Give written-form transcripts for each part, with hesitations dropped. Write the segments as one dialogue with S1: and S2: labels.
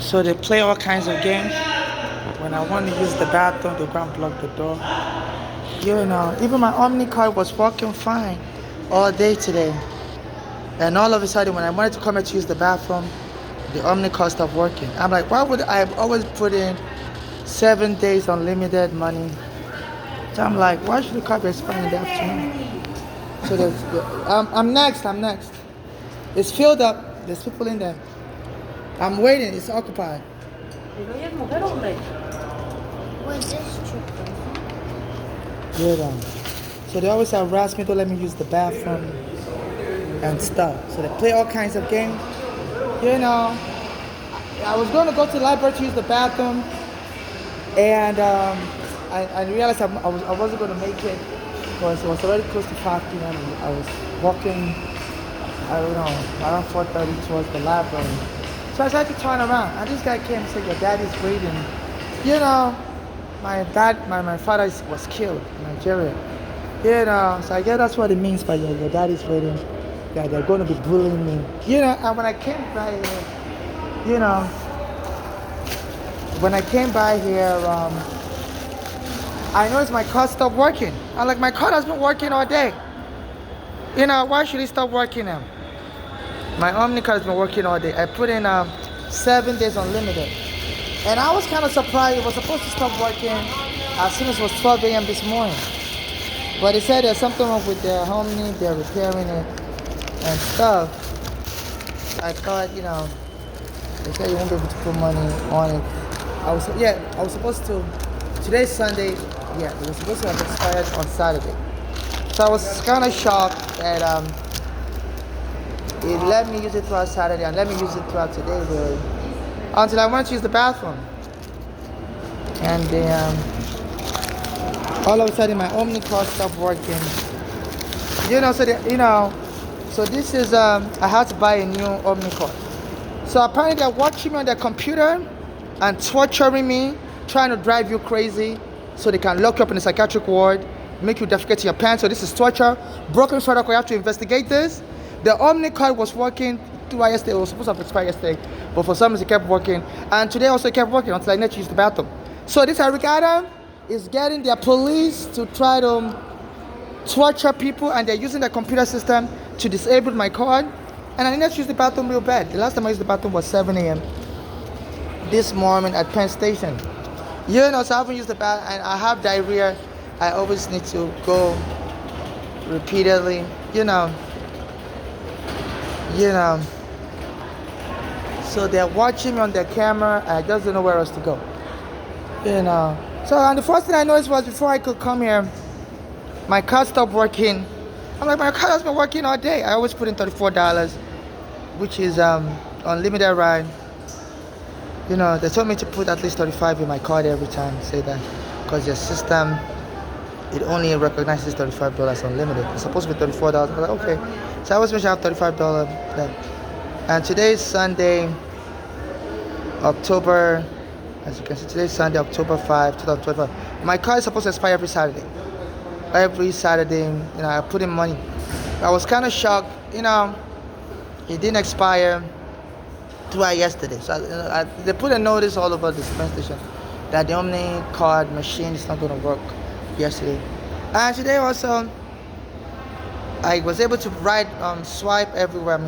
S1: So they play all kinds of games. When I want to use the bathroom, they go and block the door. Even my Omni card was working fine all day today. And all of a sudden, when I wanted to come here to use the bathroom, the Omni card stopped working. I'm like, why would I always put in 7 days unlimited money? So I'm like, why should the card be expiring in the afternoon? So I'm next. It's filled up. There's people in there. I'm waiting. It's occupied. So they always harass me to let me use the bathroom and stuff. So they play all kinds of games. I was going to go to the library to use the bathroom, and I realized I wasn't going to make it because it was already close to 5 p.m. I was walking, I don't know, around 4:30 towards the library. So I decided to turn around, and this guy came and said, "Your daddy's waiting." My father was killed in Nigeria. So I guess that's what it means by your daddy's waiting. That they're going to be bullying me. And when I came by here, I noticed my car stopped working. I'm like, my car has been working all day. Why should it stop working now? My Omni card has been working all day. I put in 7 days unlimited. And I was kind of surprised. It was supposed to stop working as soon as it was 12 a.m. this morning. But they said there's something wrong with their Omni. They're repairing it and stuff. I thought, they said you won't be able to put money on it. I was supposed to. Today's Sunday. Yeah, it was supposed to have expired on Saturday. So I was kind of shocked that it let me use it throughout Saturday and let me use it throughout today, really. Until I wanted to use the bathroom. And then all of a sudden my Omni card stopped working. So this is, I had to buy a new Omni card. So apparently they're watching me on their computer and torturing me, trying to drive you crazy so they can lock you up in a psychiatric ward, make you defecate your pants. So this is torture. Broken protocol, you have to investigate this. The Omni card was working throughout yesterday. It was supposed to have expired yesterday, but for some reason it kept working. And today also it kept working until I needed to use the bathroom. So this Arigada is getting their police to try to torture people, and they're using the computer system to disable my card. And I needed to use the bathroom real bad. The last time I used the bathroom was 7 a.m. this morning at Penn Station. So I haven't used the bathroom, and I have diarrhea. I always need to go repeatedly, So they're watching me on their camera. I just don't know where else to go. So and the first thing I noticed was before I could come here, my card stopped working. I'm like, my card has been working all day. I always put in $34, which is unlimited ride. They told me to put at least 35 in my card every time. Say that because your system, it only recognizes $35 unlimited. It's supposed to be $34. I was like, okay. So I always make sure I have $35 left. And today's Sunday, October, as you can see, today's Sunday, October 5, 2025. My card is supposed to expire every Saturday. Every Saturday, I put in money. I was kind of shocked, it didn't expire throughout yesterday. So they put a notice all over the Penn Station that the Omni card machine is not going to work yesterday. And today also, I was able to swipe everywhere.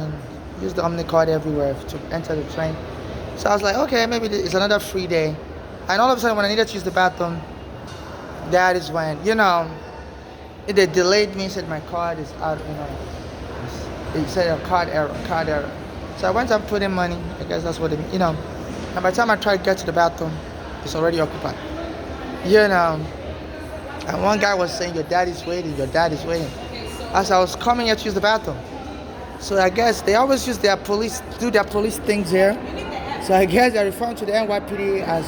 S1: Use the Omni card everywhere to enter the train. So I was like, okay, maybe it's another free day. And all of a sudden, when I needed to use the bathroom, that is when, they delayed me, said my card is out, They said a card error. So I went and put in money. I guess that's what it means, And by the time I tried to get to the bathroom, it's already occupied. And one guy was saying, your daddy's waiting. As I was coming here to use the bathroom. So I guess they always use do their police things here. So I guess they're referring to the NYPD as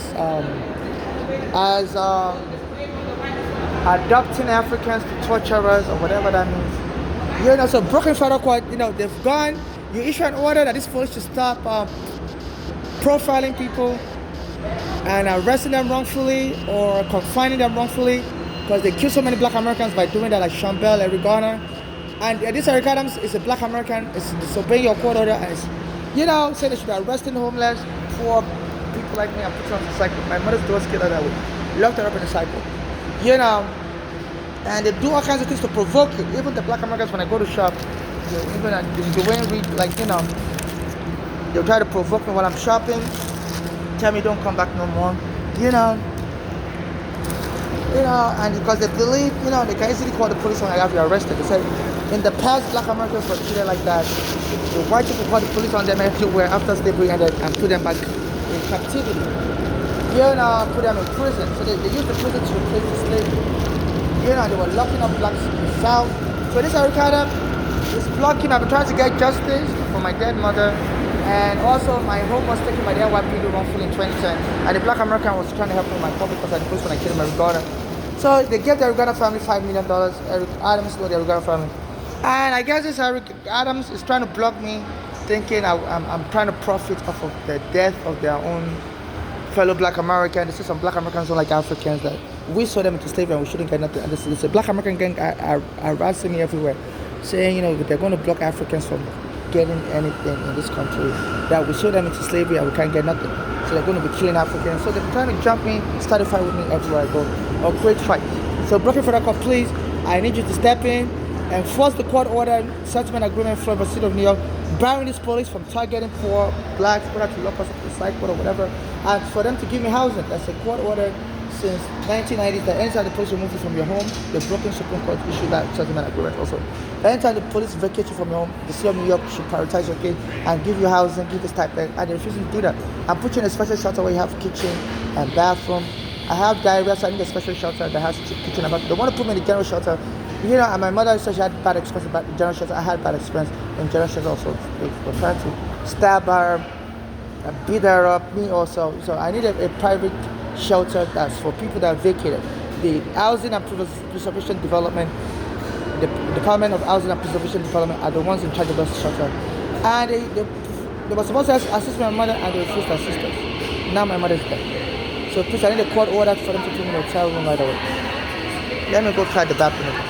S1: adopting Africans to torturers or whatever that means. So broken federal court, they've gone, you issue an order that this police should stop profiling people and arresting them wrongfully or confining them wrongfully because they kill so many black Americans by doing that, like Sean Bell, Eric Garner. And this Eric Adams is a black American, is disobeying your court order, and say they should be arresting the homeless, poor people like me and put her on the cycle. My mother's door scared her that way. Locked her up in the cycle. You know, and they do all kinds of things to provoke you. Even the black Americans, when I go to shop, even the way we, like, you know, they'll try to provoke me while I'm shopping, tell me don't come back no more, you know, and because they believe, they can easily call the police when I have you arrested. They said in the past, black Americans were treated like that. The white people called the police on them everywhere after slavery ended and put them back in captivity. Put them in prison. So they used the prison to replace the slavery. They were locking up blacks in the South. So this Al-Qaeda is blocking. I've been trying to get justice for my dead mother. And also my home was taken by the NYPD wrongfully in 2010. And the black American was trying to help me with my phone because I had the police when I killed my daughter. So they gave the Arugana family $5 million. Eric Adams know the Arugana family. And I guess this Eric Adams is trying to block me, thinking I'm trying to profit off of the death of their own fellow black American. They say some black Americans don't like Africans, that we sold them into slavery and we shouldn't get nothing. And this black American gang are harassing me everywhere, saying, they're going to block Africans from getting anything in this country, that we sold them into slavery and we can't get nothing. So they're going to be killing Africans. So they're trying to jump me, start a fight with me everywhere I go. A great fight. So Brooklyn Federal Court, please, I need you to step in and force the court order settlement agreement from the city of New York, barring these police from targeting poor blacks, whether to lock us up to the cycle or whatever, and for them to give me housing. That's a court order since 1990s that anytime the police remove you from your home, the Brooklyn Supreme Court issued that settlement agreement also. Anytime the police vacate you from your home, the city of New York should prioritize your case and give you housing, give you stipend, and they're refusing to do that. I'm putting you in a special shelter where you have kitchen and bathroom. I have diarrhea, so I need a special shelter that has kitchen and bathroom. They want to put me in the general shelter. And my mother said she had bad experience about the general shelter. I had bad experience in general shelter also. They were trying to stab her, beat her up, me also. So I need a private shelter that's for people that are vacated. The Housing and Preservation Development, the Department of Housing and Preservation Development are the ones in charge of those shelter. And they were supposed to assist my mother and they refused to assist us. Now my mother's dead. So please, I need a court order for them to put me in a hotel room right away. Let me go try the bathroom.